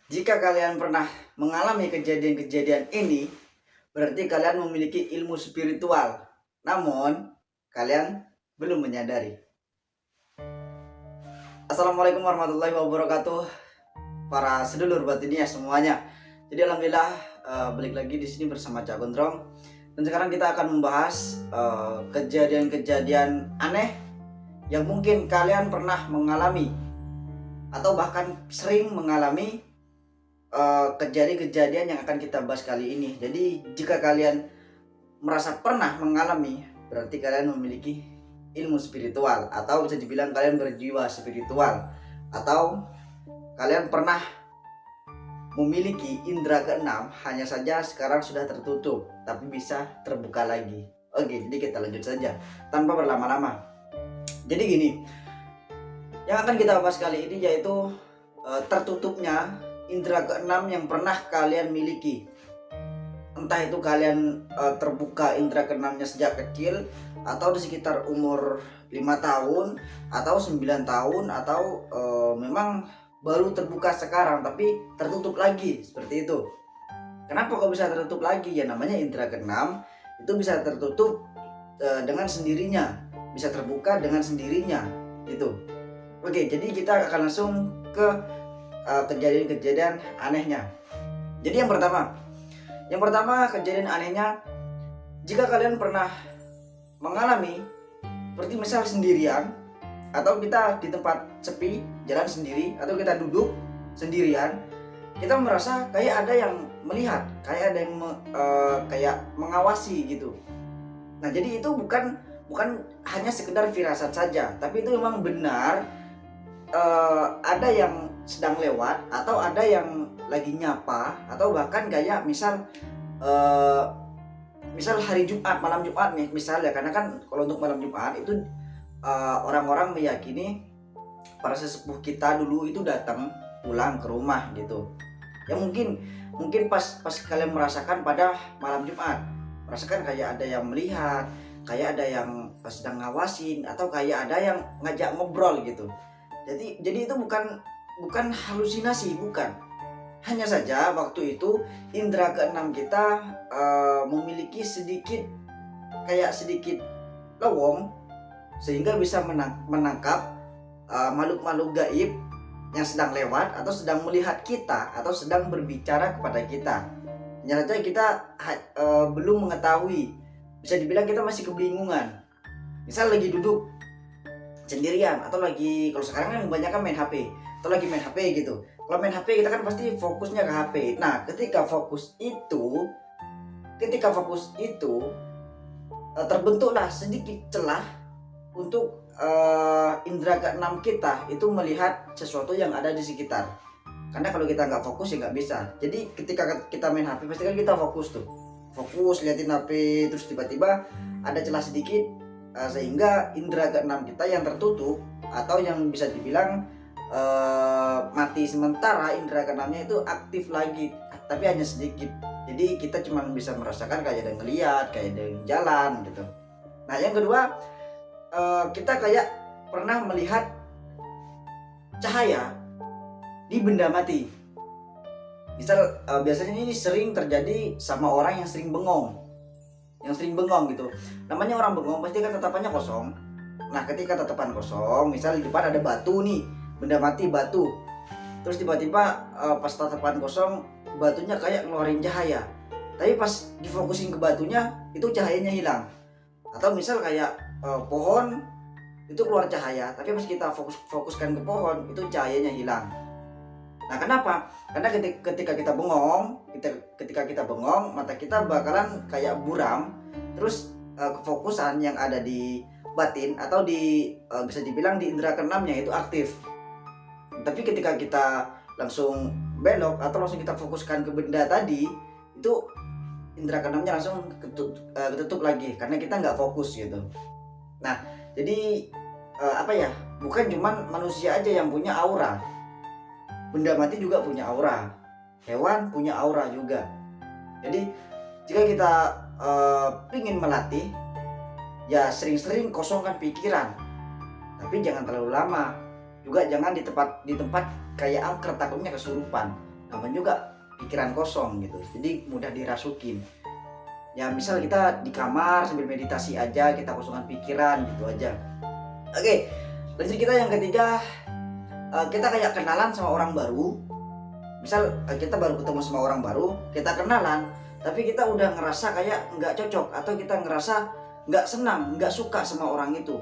Jika kalian pernah mengalami kejadian-kejadian ini, berarti kalian memiliki ilmu spiritual. Namun, kalian belum menyadari. Assalamualaikum warahmatullahi wabarakatuh, para sedulur batinia semuanya. Jadi alhamdulillah balik lagi di sini bersama Cak Gondrong. Dan sekarang kita akan membahas kejadian-kejadian aneh yang mungkin kalian pernah mengalami atau bahkan sering mengalami kejadian-kejadian yang akan kita bahas kali ini. Jadi jika kalian merasa pernah mengalami, berarti kalian memiliki ilmu spiritual, atau bisa dibilang kalian berjiwa spiritual, atau kalian pernah memiliki indera keenam, hanya saja sekarang sudah tertutup tapi bisa terbuka lagi. Oke, jadi kita lanjut saja tanpa berlama-lama. Jadi gini, yang akan kita bahas kali ini yaitu tertutupnya indera keenam yang pernah kalian miliki. Entah itu kalian terbuka indera keenamnya sejak kecil, atau di sekitar umur 5 tahun atau 9 tahun, atau memang baru terbuka sekarang tapi tertutup lagi, seperti itu. Kenapa kok bisa tertutup lagi? Ya namanya indera keenam itu bisa tertutup dengan sendirinya, bisa terbuka dengan sendirinya itu. Oke, jadi kita akan langsung ke kejadian-kejadian anehnya. Jadi yang pertama kejadian anehnya, jika kalian pernah mengalami seperti misal sendirian, atau kita di tempat sepi jalan sendiri, atau kita duduk sendirian, kita merasa kayak ada yang melihat, kayak ada yang kayak mengawasi gitu. Nah jadi itu bukan hanya sekedar firasat saja, tapi itu memang benar ada yang sedang lewat, atau ada yang lagi nyapa, atau bahkan kayak misal hari Jumat, malam Jumat nih misalnya, karena kan kalau untuk malam Jumat itu orang-orang meyakini para sesepuh kita dulu itu datang pulang ke rumah gitu. Ya mungkin pas kalian merasakan pada malam Jumat, merasakan kayak ada yang melihat, kayak ada yang sedang ngawasin, atau kayak ada yang ngajak ngobrol gitu. Jadi itu bukan halusinasi, bukan. Hanya saja waktu itu indera keenam kita memiliki sedikit lowong, sehingga bisa menangkap makhluk-makhluk gaib yang sedang lewat, atau sedang melihat kita, atau sedang berbicara kepada kita. Hanya saja kita belum mengetahui, bisa dibilang kita masih kebingungan. Misal lagi duduk sendirian, atau lagi, kalau sekarang kan kebanyakan main HP, atau lagi main HP gitu. Kalau main HP kita kan pasti fokusnya ke HP. Nah ketika fokus itu terbentuklah sedikit celah untuk indera keenam kita itu melihat sesuatu yang ada di sekitar. Karena kalau kita nggak fokus ya nggak bisa. Jadi ketika kita main HP pasti kan kita fokus liatin HP, terus tiba-tiba ada celah sedikit, sehingga indera keenam kita yang tertutup, atau yang bisa dibilang mati sementara, indera keenamnya itu aktif lagi tapi hanya sedikit. Jadi kita cuma bisa merasakan kayak ada yang ngeliat, kayak ada yang jalan gitu. Nah yang kedua, kita kayak pernah melihat cahaya di benda mati. Misal biasanya ini sering terjadi sama orang yang sering bengong gitu. Namanya orang bengong pasti kan tatapannya kosong. Nah ketika tatapan kosong, misal di depan ada batu nih, benda mati batu, terus tiba-tiba pas tatapan kosong, batunya kayak ngeluarin cahaya, tapi pas difokusin ke batunya itu cahayanya hilang. Atau misal kayak pohon itu keluar cahaya, tapi pas kita fokuskan ke pohon itu cahayanya hilang. Nah kenapa? Karena ketika kita bengong, mata kita bakalan kayak buram, terus kefokusan yang ada di batin, atau di bisa dibilang di indera keenamnya itu aktif. Tapi ketika kita langsung belok, atau langsung kita fokuskan ke benda tadi, itu indera keenamnya langsung ketutup lagi karena kita nggak fokus gitu. Nah jadi bukan cuman manusia aja yang punya aura, benda mati juga punya aura, hewan punya aura juga. Jadi jika kita ingin melatih, ya sering-sering kosongkan pikiran, tapi jangan terlalu lama. Juga jangan di tempat kayak angker, takutnya kesurupan. gampang juga pikiran kosong gitu, jadi mudah dirasukin. Ya misal kita di kamar sambil meditasi aja, kita kosongkan pikiran gitu aja. Oke, lanjut kita yang ketiga, kita kayak kenalan sama orang baru. Misal kita baru ketemu sama orang baru, kita kenalan, tapi kita udah ngerasa kayak nggak cocok, atau kita ngerasa nggak senang, nggak suka sama orang itu.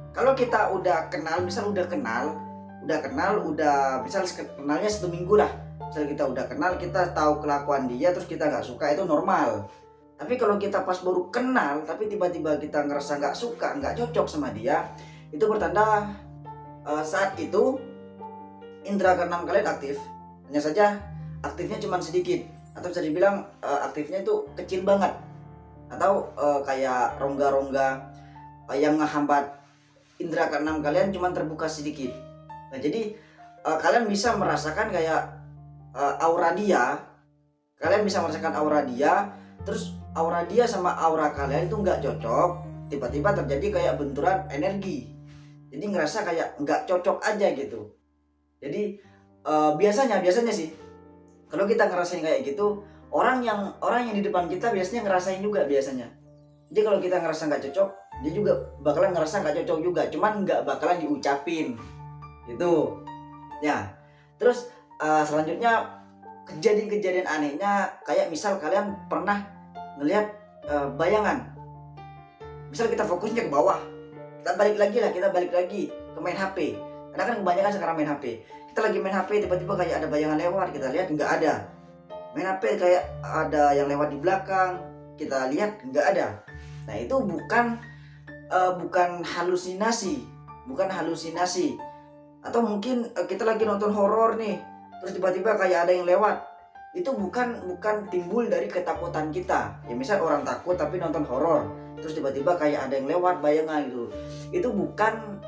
Kalau kita udah kenal, misal udah kenal, udah misal kenalnya 1 minggu lah. Misal kita udah kenal, kita tahu kelakuan dia, terus kita nggak suka, itu normal. Tapi kalau kita pas baru kenal, tapi tiba-tiba kita ngerasa nggak suka, nggak cocok sama dia, itu bertanda saat itu indera keenam kalian aktif. Hanya saja aktifnya cuma sedikit, atau bisa dibilang aktifnya itu kecil banget, atau kayak rongga-rongga yang ngehambat indera keenam kalian cuma terbuka sedikit. Nah jadi kalian bisa merasakan kayak aura dia, terus aura dia sama aura kalian itu nggak cocok, tiba-tiba terjadi kayak benturan energi, jadi ngerasa kayak nggak cocok aja gitu. Jadi biasanya sih kalau kita ngerasain kayak gitu, orang yang di depan kita biasanya ngerasain juga biasanya. Jadi kalau kita ngerasa nggak cocok, dia juga bakalan ngerasa nggak cocok juga, cuman nggak bakalan diucapin gitu ya. Terus selanjutnya kejadian-kejadian anehnya, kayak misal kalian pernah ngelihat bayangan. Misal kita fokusnya ke bawah, kita balik lagi ke main HP, karena kan kebanyakan sekarang main HP. Kita lagi main HP, tiba-tiba kayak ada bayangan lewat, kita lihat nggak ada. Main HP kayak ada yang lewat di belakang, kita lihat nggak ada. Nah itu bukan halusinasi, atau mungkin kita lagi nonton horor nih, terus tiba-tiba kayak ada yang lewat. Itu bukan timbul dari ketakutan kita. Ya misal orang takut tapi nonton horor, terus tiba-tiba kayak ada yang lewat bayangan gitu. Itu bukan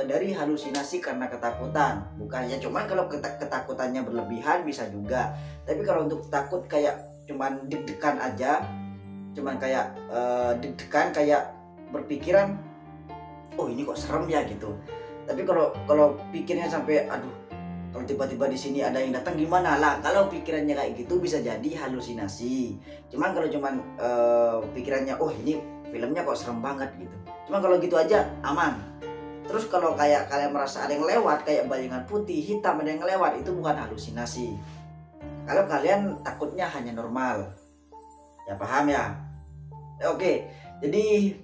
dari halusinasi karena ketakutan, bukan. Ya cuman kalau ketakutannya berlebihan bisa juga. Tapi kalau untuk takut kayak cuman deg-degan aja, cuman kayak deg-degan, kayak berpikiran, oh ini kok serem ya gitu. Tapi kalau pikirnya sampai aduh, kalau tiba-tiba di sini ada yang datang gimana lah, kalau pikirannya kayak gitu bisa jadi halusinasi. Cuman kalau pikirannya oh ini filmnya kok serem banget gitu, cuman kalau gitu aja aman. Terus kalau kayak kalian merasa ada yang lewat, kayak bayangan putih hitam ada yang lewat, itu bukan halusinasi. Kalau kalian takutnya hanya normal, ya paham ya. Oke, jadi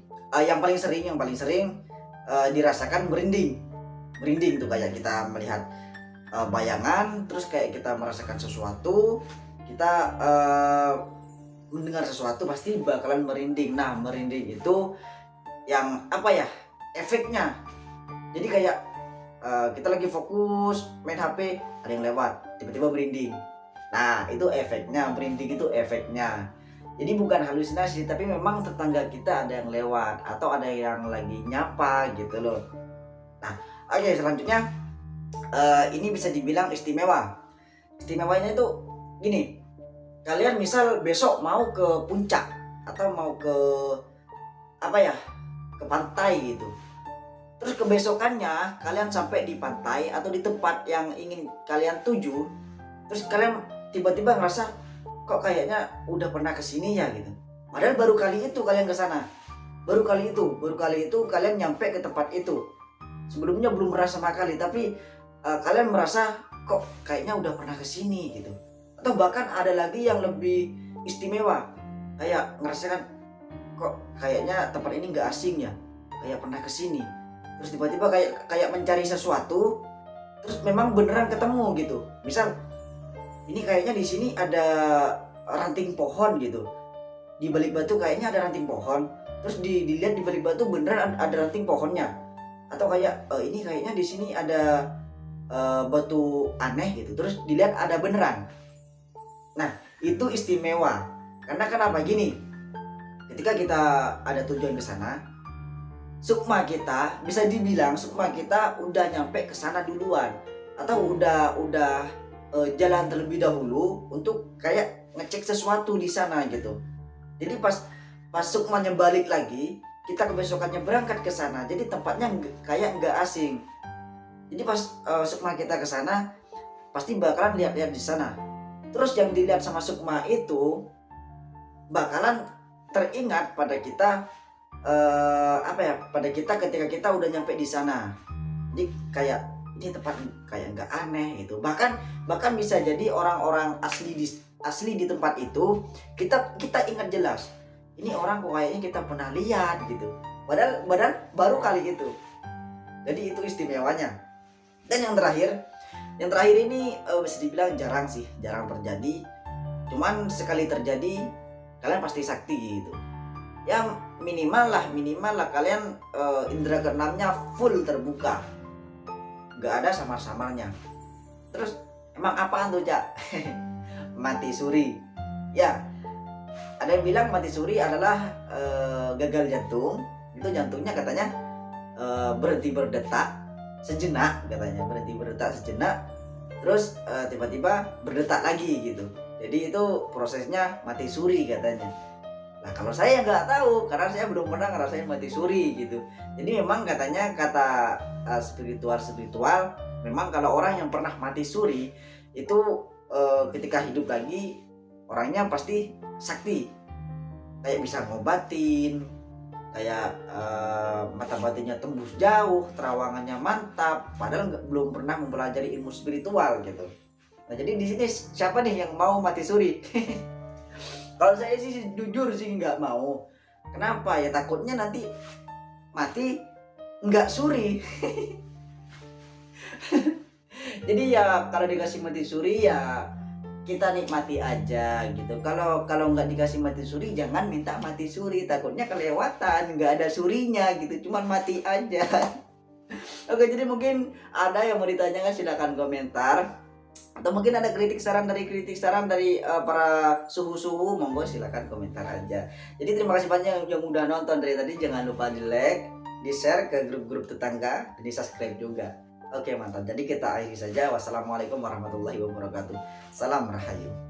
yang paling sering dirasakan merinding tuh, kayak kita melihat bayangan, terus kayak kita merasakan sesuatu, kita mendengar sesuatu, pasti bakalan merinding. Nah merinding itu yang apa ya, efeknya. Jadi kayak kita lagi fokus main HP, ada yang lewat, tiba-tiba merinding. Nah itu efeknya, merinding itu efeknya. Jadi bukan halusinasi, tapi memang tetangga kita ada yang lewat, atau ada yang lagi nyapa gitu loh. Nah oke, selanjutnya ini bisa dibilang istimewa. Istimewanya itu gini, kalian misal besok mau ke puncak, atau mau ke ke pantai gitu. Terus kebesokannya kalian sampai di pantai atau di tempat yang ingin kalian tuju, terus kalian tiba-tiba ngerasa kok kayaknya udah pernah kesini ya gitu. Padahal baru kali itu kalian ke sana, baru kali itu kalian nyampe ke tempat itu. Sebelumnya belum pernah sama kali, tapi kalian merasa kok kayaknya udah pernah kesini gitu. Atau bahkan ada lagi yang lebih istimewa, kayak ngerasakan kok kayaknya tempat ini nggak asing ya, kayak pernah kesini. Terus tiba-tiba kayak mencari sesuatu, terus memang beneran ketemu gitu. Misal ini kayaknya di sini ada ranting pohon gitu, di balik batu kayaknya ada ranting pohon, terus dilihat di balik batu beneran ada ranting pohonnya. Atau kayak ini kayaknya di sini ada batu aneh gitu, terus dilihat ada beneran. Nah itu istimewa. Karena kenapa gini, ketika kita ada tujuan ke sana, sukma kita, bisa dibilang sukma kita udah nyampe ke sana duluan, atau udah jalan terlebih dahulu untuk kayak ngecek sesuatu di sana gitu. Jadi pas sukmanya balik lagi, kita kebesokannya berangkat ke sana, jadi tempatnya kayak nggak asing. Jadi pas sukma kita ke sana, pasti bakalan lihat-lihat di sana. Terus yang dilihat sama Sukma itu bakalan teringat pada kita, pada kita ketika kita udah nyampe di sana. Jadi kayak ini tempat kayak nggak aneh gitu. Bahkan bisa jadi orang-orang asli di tempat itu kita ingat jelas. Ini orang kok kayaknya kita pernah lihat gitu. Padahal baru kali itu. Jadi itu istimewanya. Dan yang terakhir ini bisa dibilang jarang terjadi. Cuman sekali terjadi kalian pasti sakti gitu. Ya minimal lah kalian indera keenamnya full terbuka, nggak ada samar-samarnya. Terus emang apaan tuh, Cak? Mati suri. Ya, ada yang bilang mati suri adalah gagal jantung. Itu jantungnya katanya berhenti berdetak sejenak, terus tiba-tiba berdetak lagi gitu. Jadi itu prosesnya mati suri katanya. Nah kalau saya nggak tahu karena saya belum pernah ngerasain mati suri gitu. Jadi memang katanya kata spiritual memang kalau orang yang pernah mati suri itu ketika hidup lagi orangnya pasti sakti, kayak bisa ngobatin, kayak mata batinnya tembus jauh, terawangannya mantap, padahal belum pernah mempelajari ilmu spiritual gitu. Nah jadi di sini siapa nih yang mau mati suri? Kalau saya sih jujur sih nggak mau. Kenapa? Ya takutnya nanti mati nggak suri. Jadi ya kalau dikasih mati suri ya kita nikmati aja gitu. Kalau nggak dikasih mati suri jangan minta mati suri, takutnya kelewatan, nggak ada surinya gitu, cuman mati aja. Oke, jadi mungkin ada yang mau ditanyakan silakan komentar, atau mungkin ada kritik saran dari para suhu-suhu, monggo silakan komentar aja. Jadi terima kasih banyak yang udah nonton dari tadi, jangan lupa di like, di share ke grup-grup tetangga, dan di subscribe juga. Oke mantap, jadi kita akhiri saja. Wassalamualaikum warahmatullahi wabarakatuh. Salam Rahayu.